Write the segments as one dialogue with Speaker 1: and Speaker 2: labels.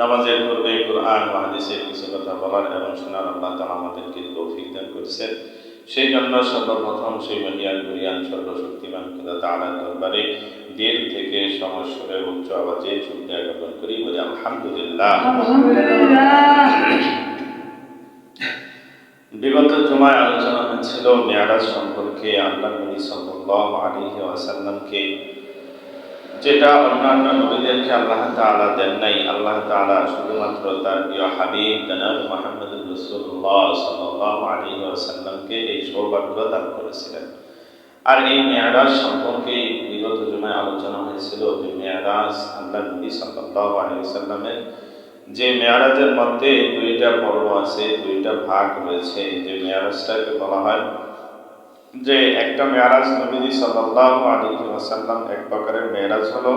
Speaker 1: নামাজের পূর্বে কুরআন ও হাদিসের কিছু কথা বলার এবং শোনার আল্লাহ তাআলা আমাদেরকে তৌফিক দান করেছেন। সেই জন্য সর্বপ্রথম সেই মহিয়ান গুরিয়ান সর্বশক্তিমান খোদা তাআলার দরবারে দিল থেকে সমস্বরে উচ্চ আওয়াজে শুকরিয়া জ্ঞাপন করি, বলি আলহামদুলিল্লাহ। বিগত জুমায় আলোচনা হচ্ছিল মেরাজ সম্পর্কে। আল্লাহ নবী সাল্লাল্লাহু আলাইহি ওয়াসাল্লামকে যেটা অন্যান্য নবীদেরকে আল্লাহ তাআলা দেন নাই, আল্লাহ তাআলা শুধুমাত্র তার প্রিয় হাবিব জনাব মুহাম্মদুর রাসূলুল্লাহ সাল্লাল্লাহু আলাইহি ওয়াসাল্লামকে এই সৌভাগ্য দান করেছিলেন। আর এই মেরাজ সম্পর্কে বিগত জুমায় আলোচনা হয়েছিল যে মেরাজ আল্লাহ নবী সাল্লাল্লাহু আলাইহি ওয়াসাল্লামের যে মেরাজের মধ্যে দুইটা পর্ব আছে, দুইটা ভাগ রয়েছে। যে মেরাজটাকে বলা হয় যে একটা মেরাজ নবী সাল্লাল্লাহু আলাইহি ওয়াসাল্লাম এক প্রকারের মেরাজ হলো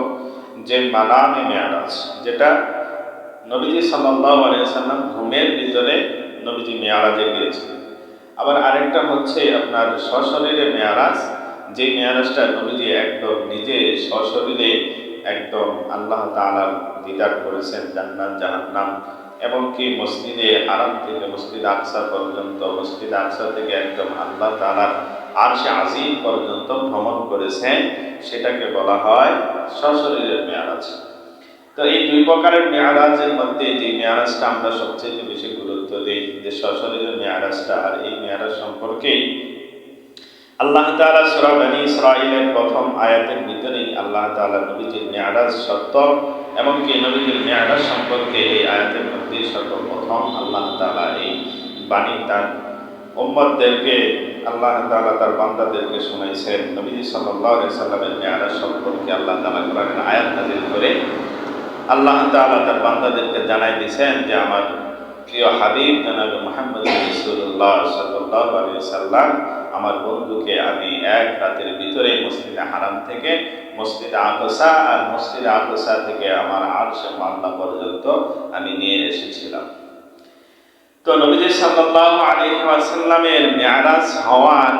Speaker 1: যে মানামে মেরাজ, যেটা নবী সাল্লাল্লাহু আলাইহি ওয়াসাল্লাম ঘুমের ভিতরে নবীজি মেরাজে গিয়েছিলেন। আবার আরেকটা হচ্ছে আপনার সশরীরে মেরাজ, যে মেরাজটা নবীজি একদম নিজে সশরীরে একদম আল্লাহ তাআলার দিদার করেছেন, জান্নাত জাহান্নাম এবং কি মসজিদে হারাম থেকে মসজিদ আকসা পর্যন্ত, মসজিদ আকসা থেকে একদম আল্লাহ তাআলার আরশে আজিম পর্যন্ত ভ্রমণ করেছেন, সেটাকে বলা হয় সশরীরের মেরাজ। তো এই দুই প্রকারের মেরাজের মধ্যে যে মেরাজটা আমরা সবচেয়ে বেশি গুরুত্ব দিই, যে সশরীরের মেরাজটা, আর এই মেরাজ সম্পর্কে আল্লাহ তাআলা সূরা বনী ইসরাঈলের প্রথম আয়াতের ভিতরেই আল্লাহ তাআলা নবীজির মেরাজ সত্য এবং কি নবীজির মেরাজ সম্পর্কে এই আয়াতের মধ্যে সর্বপ্রথম আল্লাহ তাআলা এই বাণী তার উম্মতদেরকে, আল্লাহ তাআলা তার বান্দাদেরকে শোনাইছেন। নবীজি সাল্লাল্লাহু আলাইহি সাল্লামের মেরাজ সম্পর্কে আল্লাহ তাআলা কোরআনের আয়াত নাযিল করে আল্লাহ তাআলা তার বান্দাদেরকে জানাই দিয়েছেন যে আমার প্রিয় হাবিব জনাব মুহাম্মদ রাসূলুল্লাহ সাল্লাল্লাহু আলাইহি সাল্লাম আমার বন্ধুকে আমি এক রাতের ভিতরে মসজিদে হারাম থেকে মসজিদে আকসা আর মসজিদে আকসা থেকে আমার আরশে আল্লাহ পর্যন্ত আমি নিয়ে এসেছিলাম। তো নবীজি সাল্লাল্লাহু আলাইহি ওয়াসাল্লামের মেরাজ হওয়ার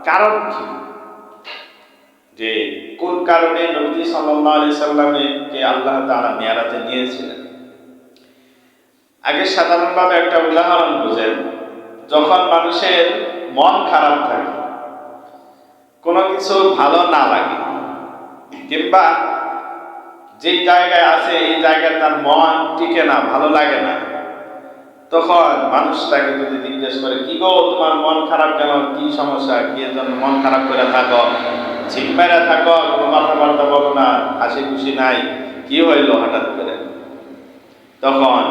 Speaker 1: কারণ কি, যে কোন কারণে নবীজি সাল্লাল্লাহু আলাইহি সাল্লামকে আল্লাহ তাআলা মেরাজে নিয়েছিলেন? আগে সাধারণভাবে একটা উদাহরণ বুঝেন। যখন মানুষের মন খারাপ থাকে, কোনো কিছু ভালো না লাগে, কিংবা যে জায়গায় আছে এই জায়গায় তার মন টিকে না, ভালো লাগে না, তখন মানুষটাকে যদি জিজ্ঞেস করে, কি গো তোমার মন খারাপ কেন, কি সমস্যা, কি এর জন্য মন খারাপ করে থাকো, ঝিকমাইরা থাকো, কোনো কথাবার্তা বলো না, হাসি খুশি নাই, কি হইল হঠাৎ করে? তখন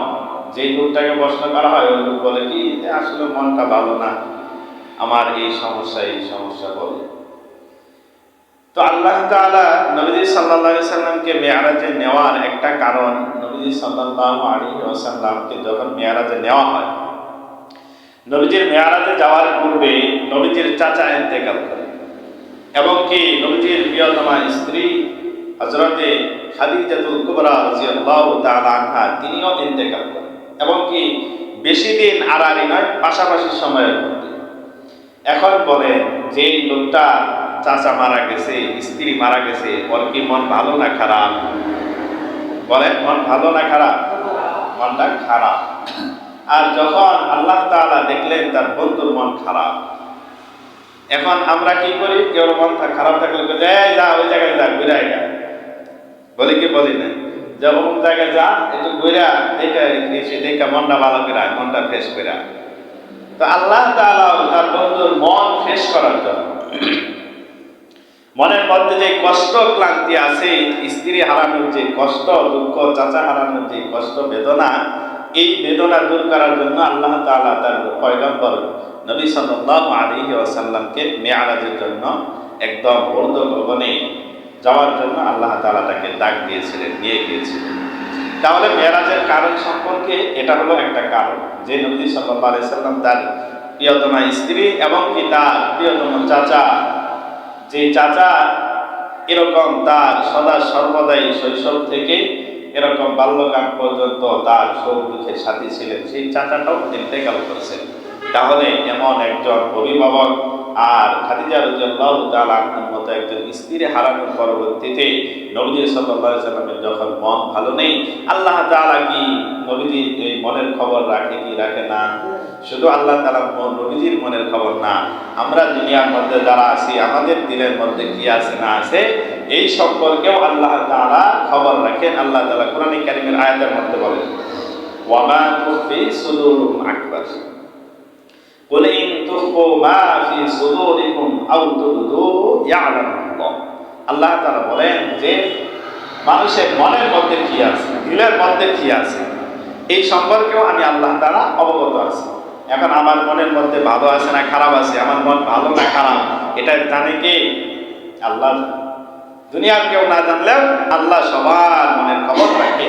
Speaker 1: যেই লোকটাকে প্রশ্ন করা হয় ওই লোক বলে কি, আসলে মনটা ভালো না, আমার এই সমস্যা বলে। তো আল্লাহ তাআলা নবী সাল্লাল্লাহু আলাইহি সাল্লামকে মেরাজে নেওয়ার একটা কারণ, নবী সাল্লাল্লাহু আলাইহি ওয়াসাল্লামকে যখন মেরাজে নেওয়া হয়, নবীজির মেরাজে যাওয়ার পূর্বে নবীজির চাচা ইন্তেকাল করেন এবং কি নবীজির প্রিয়তমা স্ত্রী হযরতে খাদিজাতুল কুবরা রাদিয়াল্লাহু তাআলা আনহা তিনিও ইন্তেকাল করেন এবং কি বেশি দিন আড়াআড়ি নয়, পাশাপাশি সময়ের মধ্যে। এখন বলে যে লোকটা চাচা মারা গেছে, স্ত্রী মারা গেছে, ওর কি মন ভালো না খারাপ? বলেন, মন ভালো না খারাপ? মনটা খারাপ। আর যখন আল্লাহ তাআলা দেখলেন তার বন্ধুর মন খারাপ, এখন আমরা কি করি? কেউ মন খারাপ থাকলে যা ওই জায়গায় যা, ঘুরে আয়, বলি কি বলি না? যে অমুক জায়গায় যা, একটু ঘুরে এসে দেখে মনটা ভালো করে, মনটা ফ্রেশ করে। তো আল্লাহ তাআলা তার বন্ধুর মন ফ্রেশ করার জন্য, মনের মধ্যে যে কষ্ট ক্লান্তি আছে, স্ত্রী হারানোর যে কষ্ট, দুঃখ, চাচা হারানোর যে কষ্ট, বেদনা, এই বেদনা দূর করার জন্য আল্লাহ তাআলা তার পয়গম্বর নবী সাল্লাল্লাহু আলাইহি ওয়াসাল্লামকে মেরাজের জন্য একদম ঊর্ধ্ব গগনে যাওয়ার জন্য আল্লাহ তাআলা তাকে ডাক দিয়েছিলেন, নিয়ে গিয়েছিলেন। তাহলে মেরাজের কারণ সম্পর্কে এটা হলো একটা কারণ, যে নবী সাল্লাল্লাহু আলাইহি সাল্লাম তার প্রিয়তমা স্ত্রী এবং কি তার প্রিয়তম চাচা, যে চাচা এরকম তার সদা সর্বদাই শৈশব থেকে এরকম বাল্যকাল পর্যন্ত তার সুখ দুঃখের সাথী ছিলেন, সেই চাচাটাও ইন্তেকাল করেছেন। তাহলে এমন একজন অভিভাবক আর খাদিজা রাদিয়াল্লাহু তাআলা আনহার মতো একজন স্ত্রী হারানোর পরবর্তীতে নবীজি সাল্লাল্লাহু আলাইহি সাল্লামের যখন মন ভালো নেই, আল্লাহ তাআলা কি নবীজির এই মনের খবর রাখে কি রাখে না? শুধু আল্লাহ তাআলা নবীজির মনের খবর না, আমরা দুনিয়ার মধ্যে যারা আছি আমাদের দিলের মধ্যে কি আছে না আছে এই সম্পর্কেও আল্লাহ তাআলা খবর রাখেন। আল্লাহ তাআলা কোরআনে কারীমের আয়াতের মধ্যে বলেন, ওয়া মা তুখফি সুদুরুহুম আকবার, কুল ইন তুখফু মা ফি সুদুরিকুম আও তুবদুহু ইয়ালামুল্লাহ। আল্লাহ তাআলা বলেন যে মানুষের মনের মধ্যে কি আছে, দিলের মধ্যে কি আছে এই সম্পর্কেও আমি আল্লাহ তাআলা অবগত আছি। এখন আমার মনের মধ্যে ভালো আছে না খারাপ আছে, আমার মন ভালো না খারাপ, এটা জানে কে? আল্লাহ। দুনিয়ার কেউ না জানলেও আল্লাহ সবার মনের খবর রাখে।